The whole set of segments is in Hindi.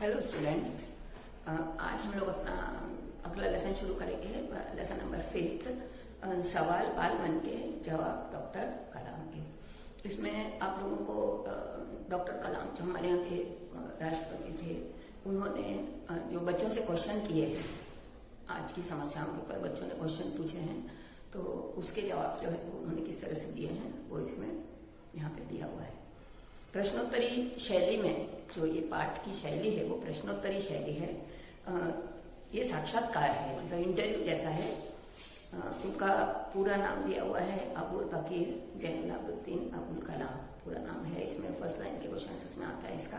हेलो स्टूडेंट्स, आज हम लोग अपना अगला लेसन शुरू करेंगे। लेसन नंबर 5 सवाल बाल मन के जवाब डॉक्टर कलाम के। इसमें आप लोगों को डॉक्टर कलाम जो हमारे यहाँ के राष्ट्रपति थे, उन्होंने जो बच्चों से क्वेश्चन किए हैं, आज की समस्याओं के ऊपर बच्चों ने क्वेश्चन पूछे हैं, तो उसके जवाब जो है वो उन्होंने किस तरह से दिए हैं वो इसमें यहाँ पे दिया हुआ है। प्रश्नोत्तरी शैली में जो ये पाठ की शैली है वो प्रश्नोत्तरी शैली है। ये साक्षात्कार है, मतलब इंटरव्यू जैसा है। उनका पूरा नाम दिया हुआ है अबुल बकीर जैनुलाब्दीन अबुल कलाम, पूरा नाम है। इसमें फर्स्ट लाइन के क्वेश्चन इसमें आता है इसका।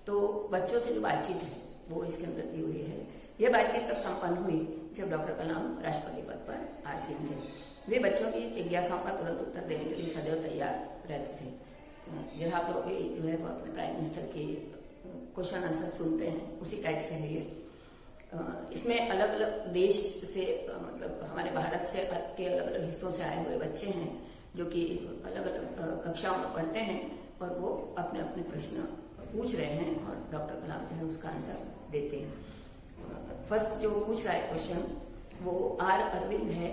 तो बच्चों से जो बातचीत है वो इसके अंदर दी हुई है। यह बातचीत तब संपन्न हुई जब डॉक्टर कलाम राष्ट्रपति पद पर आसीन थे। वे बच्चों की जिज्ञासाओं का तुरंत उत्तर देने के लिए सदैव तैयार रहते थे। जैसे आप लोग जो है वो अपने प्राइम मिनिस्टर के क्वेश्चन आंसर सुनते हैं, उसी टाइप से है ये। इसमें अलग अलग देश से, मतलब हमारे भारत से के अलग अलग हिस्सों से आए हुए बच्चे हैं जो कि अलग अलग कक्षाओं में पढ़ते हैं और वो अपने अपने प्रश्न पूछ रहे हैं और डॉक्टर कलाम जो है उसका आंसर देते हैं। फर्स्ट जो पूछ रहा है क्वेश्चन वो आर अरविंद है,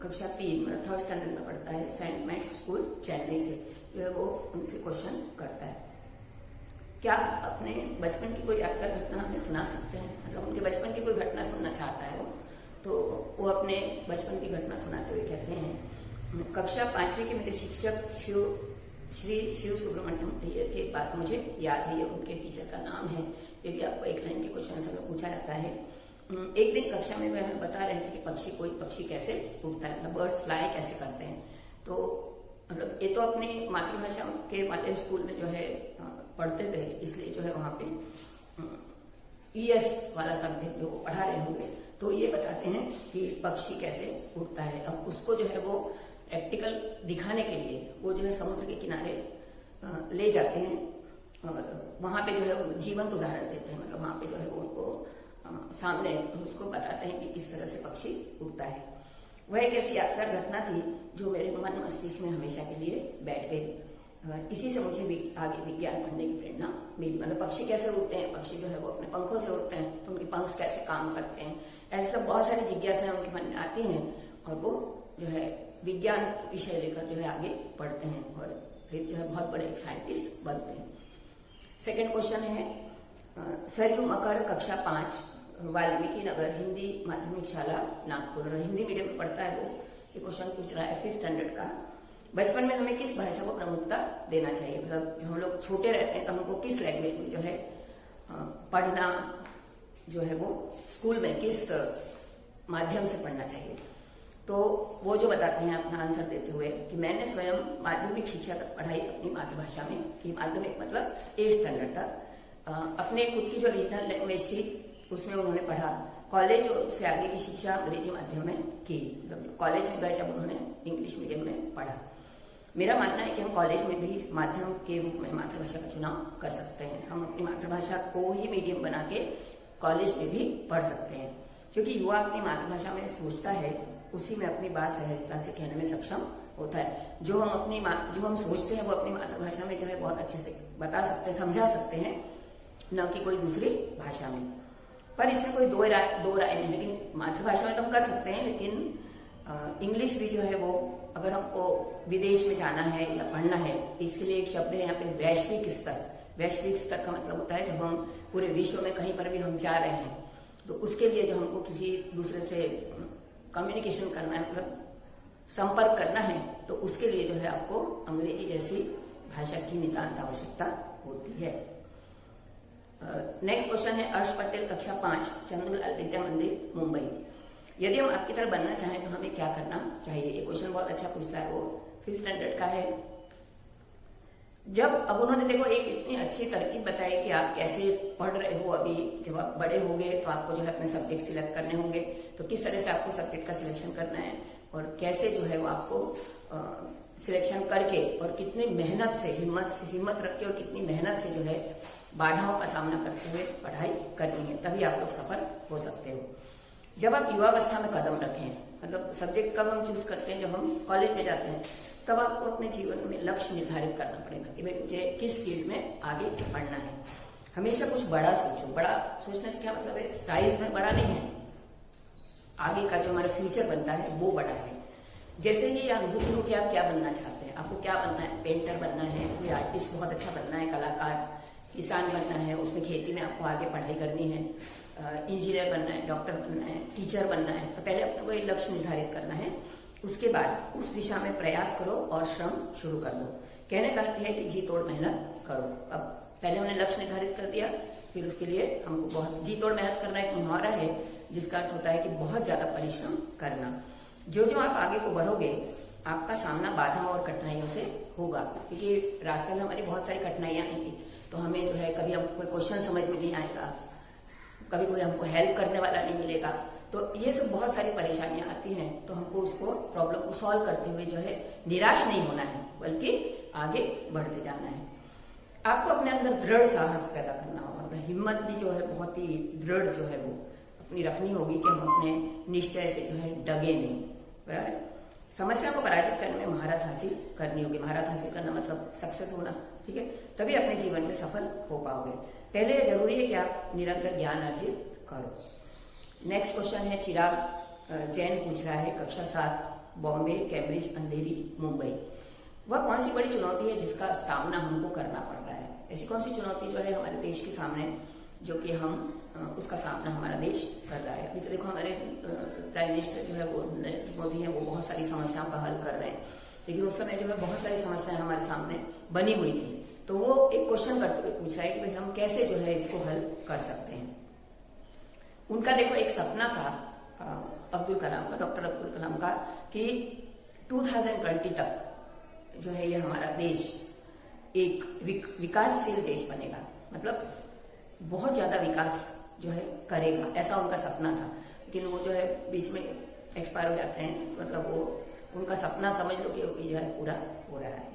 कक्षा 3 मतलब 3rd स्टैंडर्ड में पढ़ता है, सेंट मैट्स स्कूल चेन्नई से। जो है वो उनसे क्वेश्चन करता है, क्या अपने बचपन की कोई यादगार घटना हमें सुना सकते हैं। मतलब उनके बचपन की कोई घटना सुनना चाहता है वो, तो वो अपने बचपन की घटना सुनाते हुए कहते हैं, कक्षा 5वीं के मेरे शिक्षक श्री शिव सुब्रमण्यम ये थे। एक बात मुझे याद है, ये उनके टीचर का नाम है। ये भी आपको एक लाइन के क्वेश्चन से पूछा जाता है। एक दिन कक्षा में वह हमें बता रहे थे कि कोई पक्षी कैसे उड़ता है, मतलब बर्ड्स फ्लाई कैसे करते हैं। तो मतलब ये तो अपनी मातृभाषा के वाले स्कूल में जो है पढ़ते थे, इसलिए जो है वहां पे ईएस वाला सब्जेक्ट जो पढ़ा रहे होंगे, तो ये बताते हैं कि पक्षी कैसे उड़ता है। अब उसको जो है वो प्रैक्टिकल दिखाने के लिए वो जो है समुद्र के किनारे ले जाते हैं और वहां पे जो है वो जीवंत उदाहरण देते हैं। मतलब वहां पे जो है वो उनको सामने उसको बताते हैं कि किस तरह से पक्षी उड़ता है। वह एक ऐसी यादगार घटना थी जो मेरे मन मस्तिष्क में हमेशा के लिए बैठ गई। इसी से मुझे भी आगे विज्ञान पढ़ने की प्रेरणा मिली। मतलब पक्षी कैसे उड़ते हैं, पक्षी जो है वो अपने पंखों से उड़ते हैं, तो उनके पंख कैसे काम करते हैं, ऐसे सब बहुत सारी जिज्ञासाएं उनके मन में आती हैं और वो जो है विज्ञान विषय लेकर जो है आगे पढ़ते हैं और फिर जो है बहुत बड़े एक साइंटिस्ट बनते हैं। सेकेंड क्वेश्चन है सरयू मकर, कक्षा 5, वाल्मीकि नगर हिंदी माध्यमिक शाला नागपुर, हिंदी मीडियम में पढ़ता है वो। ये क्वेश्चन पूछ रहा है 5th स्टैंडर्ड का। बचपन में हमें किस भाषा को प्रमुखता देना चाहिए। मतलब जब हम लोग छोटे रहते हैं तो हमको किस लैंग्वेज में जो है पढ़ना जो है वो स्कूल में किस माध्यम से पढ़ना चाहिए। तो वो जो बताते हैं अपना आंसर देते हुए कि मैंने स्वयं माध्यमिक शिक्षा तक पढ़ाई अपनी मातृभाषा में की। माध्यमिक मतलब 8th स्टैंडर्ड तक अपने खुद की जो रीजनल लैंग्वेज थी उसमें उन्होंने पढ़ा। कॉलेज से आगे की शिक्षा अंग्रेजी माध्यम में की। मतलब कॉलेज में गए जब उन्होंने इंग्लिश मीडियम में पढ़ा। मेरा मानना है कि हम कॉलेज में भी माध्यम के रूप में मातृभाषा का चुनाव कर सकते हैं। हम अपनी मातृभाषा को ही मीडियम बना के कॉलेज में भी पढ़ सकते हैं, क्योंकि युवा अपनी मातृभाषा में सोचता है उसी में अपनी बात सहजता से कहने में सक्षम होता है। जो हम सोचते हैं वो अपनी मातृभाषा में जो है बहुत अच्छे से बता सकते हैं, समझा सकते हैं, न कि कोई दूसरी भाषा में। पर इसमें कोई दो राय नहीं। लेकिन मातृभाषा में तो हम कर सकते हैं, लेकिन इंग्लिश भी जो है वो अगर हमको विदेश में जाना है या पढ़ना है, इसके लिए एक शब्द है यहाँ पे वैश्विक स्तर। वैश्विक स्तर का मतलब होता है जब हम पूरे विश्व में कहीं पर भी हम जा रहे हैं, तो उसके लिए जो हमको किसी दूसरे से कम्युनिकेशन करना है, मतलब संपर्क करना है, तो उसके लिए जो है आपको अंग्रेजी जैसी भाषा की नितांत आवश्यकता होती है। नेक्स्ट क्वेश्चन है अर्श पटेल, कक्षा 5, चंद्रलाल विद्या मंदिर मुंबई। यदि हम आपकी तरह बनना चाहें तो हमें क्या करना चाहिए। ये क्वेश्चन बहुत अच्छा पूछता है, वो 5th स्टैंडर्ड का है। अब उन्होंने देखो एक इतनी अच्छी तरकीब बताई कि आप कैसे पढ़ रहे हो। अभी जब आप बड़े होंगे तो आपको जो है अपने सब्जेक्ट सिलेक्ट करने होंगे, तो किस तरह से आपको सब्जेक्ट का सिलेक्शन करना है और कैसे जो है वो आपको सिलेक्शन करके और कितनी मेहनत से हिम्मत रख के और कितनी मेहनत से जो है बाधाओं का सामना करते हुए पढ़ाई करनी है, तभी आप लोग सफल हो सकते हो। जब आप युवावस्था में कदम रखें, मतलब सब्जेक्ट कब हम चूज करते हैं, जब हम कॉलेज में जाते हैं, तब आपको अपने जीवन में लक्ष्य निर्धारित करना पड़ेगा कि भाई मुझे किस फील्ड में आगे बढ़ना है। हमेशा कुछ बड़ा सोचो। बड़ा सोचने से क्या मतलब है, साइज में बड़ा नहीं है, आगे का जो हमारा फ्यूचर बनता है वो बड़ा है। जैसे ये अनुभूति हो कि आप क्या बनना चाहते हैं, आपको क्या बनना है, पेंटर बनना है, कोई आर्टिस्ट बहुत अच्छा बनना है, कलाकार, किसान बनना है, उसमें खेती में आपको आगे पढ़ाई करनी है, इंजीनियर बनना है, डॉक्टर बनना है, टीचर बनना है, तो पहले अपने को एक लक्ष्य निर्धारित करना है। उसके बाद उस दिशा में प्रयास करो और श्रम शुरू कर दो। कहने का अर्थ है कि जी तोड़ मेहनत करो। अब पहले उन्हें लक्ष्य निर्धारित कर दिया, फिर उसके लिए हमको बहुत जी तोड़ मेहनत करना एक मुहावरा है जिसका अर्थ होता है कि बहुत ज्यादा परिश्रम करना। जो जो आप आगे को बढ़ोगे आपका सामना बाधा और कठिनाइयों से होगा, क्योंकि रास्ते में हमारी बहुत सारी कठिनाइयां आएंगी। तो हमें जो है कभी हमको कोई क्वेश्चन समझ में नहीं आएगा, कभी कोई हमको हेल्प करने वाला नहीं मिलेगा, तो ये सब बहुत सारी परेशानियां आती हैं। तो हमको उसको प्रॉब्लम को सॉल्व करते हुए जो है निराश नहीं होना है, बल्कि आगे बढ़ते जाना है। आपको अपने अंदर दृढ़ साहस पैदा करना होगा, हिम्मत भी जो है बहुत ही दृढ़ जो है वो अपनी रखनी होगी कि हम अपने निश्चय से जो है डगे नहीं। बराबर, समस्या को पराजित करने में महारत हासिल करनी होगी। महारत हासिल करना मतलब सक्सेस होना, ठीक है, तभी अपने जीवन में सफल हो पाओगे। पहले जरूरी है कि आप निरंतर ज्ञान अर्जित करो। नेक्स्ट क्वेश्चन है, चिराग जैन पूछ रहा है, कक्षा 7, बॉम्बे, कैम्ब्रिज, अंधेरी, मुंबई। वह कौन सी बड़ी चुनौती है जिसका सामना हमको करना पड़ रहा है? ऐसी कौन सी चुनौती जो है हमारे देश के सामने, जो कि हम उसका सामना हमारा देश कर रहा है? अभी तो देखो हमारे प्राइम मिनिस्टर जो है वो नरेंद्र मोदी है, वो बहुत सारी समस्याओं का हल कर रहे हैं, लेकिन उस समय जो है बहुत सारी समस्याएं हमारे सामने बनी हुई थी। तो वो एक क्वेश्चन करते हुए पूछ रहा है कि भाई हम कैसे जो है इसको हल कर सकते हैं। उनका देखो एक सपना था अब्दुल कलाम का, डॉक्टर अब्दुल कलाम का, कि 2020 तक जो है ये हमारा देश एक विकासशील देश बनेगा, मतलब बहुत ज्यादा विकास जो है करेगा, ऐसा उनका सपना था। लेकिन वो जो है बीच में एक्सपायर हो जाते हैं, मतलब वो उनका सपना समझ लो कि जो है पूरा हो रहा है।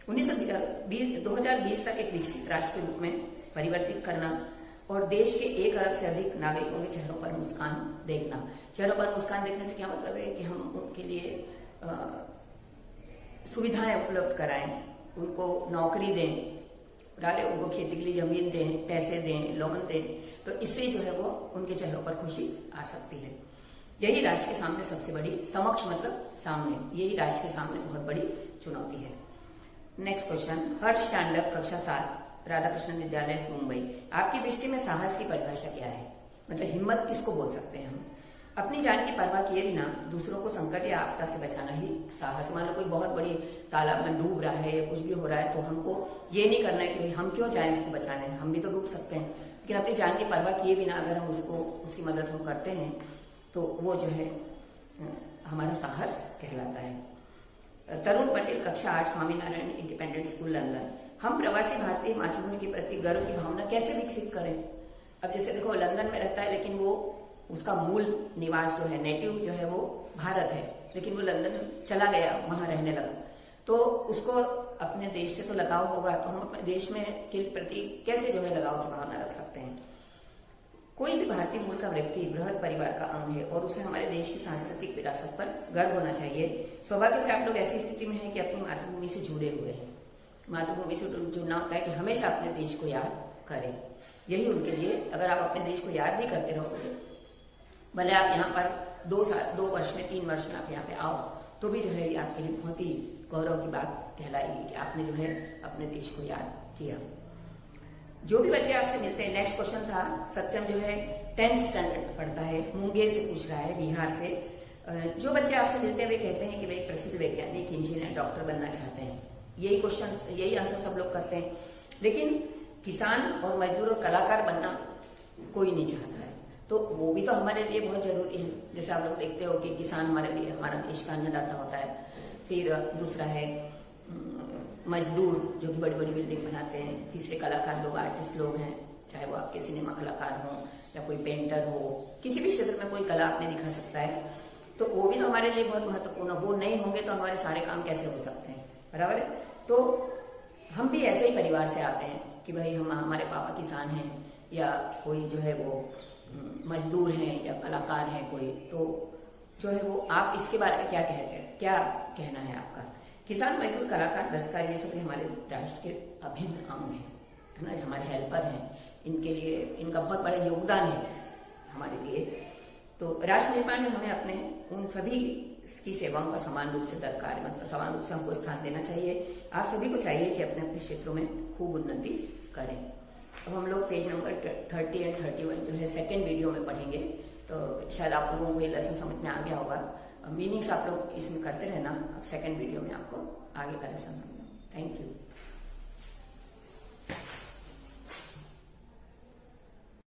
2020 तक एक विकसित राष्ट्र के रूप में परिवर्तित करना और देश के 1 अरब से अधिक नागरिकों के चेहरों पर मुस्कान देखना। चेहरों पर मुस्कान देखने से क्या मतलब है कि हम उनके लिए सुविधाएं उपलब्ध कराएं, उनको नौकरी दें, उनको खेती के लिए जमीन दें, पैसे दें, लोन दें, तो इससे जो है वो उनके चेहरों पर खुशी आ सकती है। यही राष्ट्र के सामने सबसे बड़ी, समक्ष मतलब सामने, यही राष्ट्र के सामने बहुत बड़ी चुनौती है। नेक्स्ट क्वेश्चन, हर्ष चांडक, कक्षा 7, राधाकृष्ण विद्यालय, मुंबई। आपकी दृष्टि में साहस की परिभाषा क्या है? मतलब हिम्मत किसको बोल सकते हैं हम? अपनी जान की परवाह किए बिना दूसरों को संकट या आपदा से बचाना ही साहस। मान लो कोई बहुत बड़ी तालाब में डूब रहा है या कुछ भी हो रहा है, तो हमको ये नहीं करना है कि हम क्यों जाएं उसको बचाने, हम भी तो डूब सकते हैं। लेकिन अपनी जान की परवाह किए बिना अगर हम उसकी मदद हम करते हैं तो वो जो है हमारा साहस कहलाता है। तरुण पटेल, कक्षा 8, स्वामीनारायण इंडिपेंडेंट स्कूल, लंदन। हम प्रवासी भारतीय मातृभूमि के प्रति गर्व की भावना कैसे विकसित करें? अब जैसे देखो लंदन में रहता है, लेकिन वो उसका मूल निवास जो है, नेटिव जो है वो भारत है, लेकिन वो लंदन चला गया, वहां रहने लगा, तो उसको अपने देश से तो लगाव होगा। तो हम अपने देश में के प्रति कैसे जो है लगाव की भावना रख सकते हैं? कोई भी भारतीय मूल का व्यक्ति बृहद परिवार का अंग है और उसे हमारे देश की सांस्कृतिक विरासत पर गर्व होना चाहिए। सौभाग्य से आप लोग ऐसी स्थिति में हैं कि अपनी मातृभूमि से जुड़े हुए हैं। मातृभूमि से जुड़ना होता है कि हमेशा अपने देश को याद करें, यही उनके लिए। अगर आप अपने देश को याद भी करते रहोगे, भले आप यहाँ पर 2 वर्ष में 3 वर्ष में आप यहाँ पे आओ, तो भी जो है ये आपके लिए बहुत ही गौरव की बात कहलाएगी कि आपने जो है अपने देश को याद किया। जो भी बच्चे आपसे मिलते हैं, नेक्स्ट क्वेश्चन था, सत्यम जो है 10th स्टैंडर्ड पढ़ता है, मुंगेर से पूछ रहा है, बिहार से। जो बच्चे आपसे मिलते हैं वे कहते हैं कि वे एक प्रसिद्ध वैज्ञानिक, इंजीनियर, डॉक्टर बनना चाहते हैं। यही क्वेश्चन, यही आंसर सब लोग करते हैं, लेकिन किसान और मजदूर और कलाकार बनना कोई नहीं चाहता है। तो वो भी तो हमारे लिए बहुत जरूरी है। जैसे आप लोग देखते हो कि किसान हमारे लिए, हमारा देश का अन्नदाता होता है। फिर दूसरा है मजदूर जो कि बड़ी बड़ी बिल्डिंग बनाते हैं। तीसरे कलाकार लोग, आर्टिस्ट लोग हैं, चाहे वो आपके सिनेमा कलाकार हो या कोई पेंटर हो, किसी भी क्षेत्र में कोई कला आपने दिखा सकता है, तो वो भी तो हमारे लिए बहुत महत्वपूर्ण है। वो नहीं होंगे तो हमारे सारे काम कैसे हो सकते हैं, बराबर है। तो हम भी ऐसे ही परिवार से आते हैं कि भाई हमारे पापा किसान हैं या कोई जो है वो मजदूर हैं या कलाकार है कोई, तो जो है वो आप इसके बारे में क्या कहना है आपका? किसान, मजदूर, कलाकार, दस्तकार, ये सब हमारे राष्ट्र के अभिन्न अंग हैं। है ना, जो हमारे हेल्पर हैं, इनके लिए इनका बहुत बड़ा योगदान है हमारे लिए। तो राष्ट्र निर्माण में हमें अपने उन सभी की सेवाओं का समान रूप से दरकार है, मतलब समान रूप से हमको स्थान देना चाहिए। आप सभी को चाहिए कि अपने अपने क्षेत्रों में खूब उन्नति करें। अब हम लोग पेज नंबर 30 एंड 31 जो है सेकेंड वीडियो में पढ़ेंगे, तो शायद आप लोगों को ये लेसन समझ में आ गया होगा। मीनिंग्स आप लोग इसमें करते रहना, अब सेकेंड वीडियो में आपको आगे का लेसन समझना। Thank you.